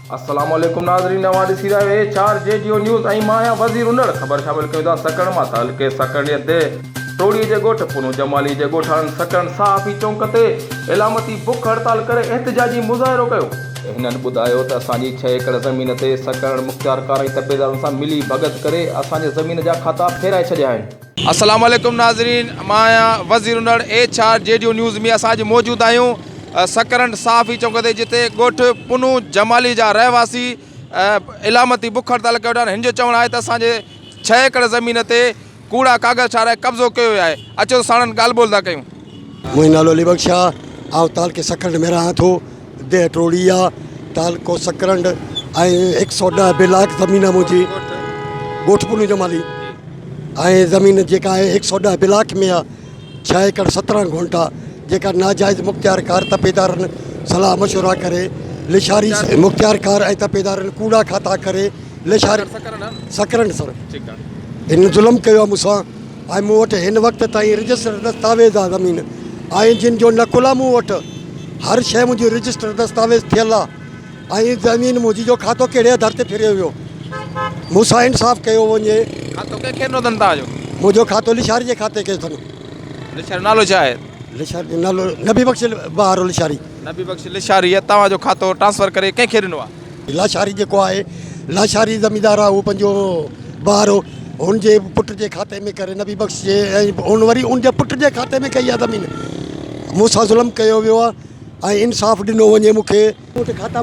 अस्सलाम वालेकुम नाज़रीन, नवां ॾिसी रहियो चार JDO न्यूज़ ऐं मां आहियां वज़ीर उनड़। ख़बर शामिल कयूं था सकण मां त हल्के सकण ते टोड़ीअ जे ॻोठ पुनू जमाली जे ॻोठाणनि सकण साफ़ी चौंक ते इलामती बुख हड़ताल करे एहतिजाजी मुज़ाहिरो कयो। हिननि ॿुधायो त असांजी 6 एकड़ ज़मीन ते सकण मुख़्तियारकार ऐं तबेदारनि सां मिली भगत करे असांजे ज़मीन जा खाता फेराए छॾिया आहिनि। अस्सलाम वालेकुम नाज़रीन, मां आहियां वज़ीर उनड़। चार JDO न्यूज़ में असां अॼु मौजूदु आहियूं सकरन साफ़ी चौक ते, जिते ॻोठ पुनू जमाली जा रहवासी इलामती बुख हड़ताल कयो था। हिन जो चवणु आहे त असांजे 6 एकड़ ज़मीन ते कूड़ा कागज़ ठाराए कब्ज़ो कयो वियो आहे। अचो साणनि ॻाल्हि ॿोल था कयूं। मुंहिंजो नालो अली बख्श आहे। आउं तालुके सकरंड में रहां थो। देह टोड़ी आहे, तालुको सकरंड ऐं 110 बिलाक ज़मीन आहे मुंहिंजी, ॻोठ पुनू जमाली। ऐं ज़मीन जेका आहे 110 बिलाक में आहे, 6 एकड़ 17 गुंठा, जेका नाजाइज़ मुख़्तियारकार तपेदारनि सलाह मशवरा करे लिशारी मुख़्तियारकार ऐं तपेदारनि कूड़ा खाता करे लिशारी सकरंड सर हिन ज़ुल्म कयो आहे मूंसां। ऐं मूं वटि हिन वक़्त ताईं रजिस्टर दस्तावेज़ आहे ज़मीन ऐं जिन जो नकुल आहे मूं वटि, हर शइ मुंहिंजी रजिस्टर दस्तावेज़ थियल आहे। ऐं ज़मीन मुंहिंजी जो खातो कहिड़े आधार ते फिरियो वियो, मूंसां इंसाफ़ कयो वञे। खातो कंहिंखे ॾिनो अथनि तव्हांजो? मुंहिंजो खातो लिशारी जे खाते खे अथनि। लिशारी नालो छा आहे? लिशारी नालो नबी बख्श ॿार लिशारी। नबी बख्श लिशारी तव्हांजो खातो ट्रांसफ़र करे कंहिंखे ॾिनो आहे? लाशारी जेको आहे, लाशारी ज़मीदार आहे, उहो पंहिंजो ॿार हुनजे पुट जे खाते में करे नबी बख्श जे, ऐं हुन वरी उनजे पुट जे खाते में कई आहे ज़मीन। मूंसां ज़ुल्म कयो वियो आहे ऐं इंसाफ़ ॾिनो वञे मूंखे।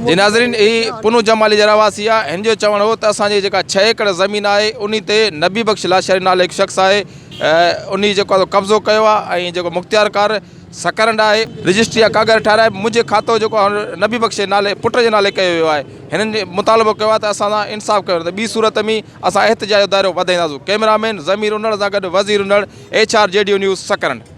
जी नाज़रीन, ही पुनू जमाली जा रहवासी आहे। हिन जो चवणु हो त असांजी जेका 6 एकड़ ज़मीन आहे उन ते नबी बख्श लाशारी नाले हिकु शख़्स आहे, उन जेको आहे कब्ज़ो कयो आहे। ऐं जेको मुख़्तियारकार सकरंड आहे, रजिस्ट्री जा कागज़ ठाराए मुंहिंजे खातो जेको आहे नबी बख्श जे नाले पुट जे नाले कयो वियो आहे। हिननि मुतालबो कयो आहे त असां सां इंसाफ़ कयो, त ॿी सूरत में असां एहतिजाज जो दाइरो वधाईंदासीं। कैमरामैन ज़मीर उनड़ सां गॾु वज़ीर उनड़, चार JDO न्यूज़ सकरंड।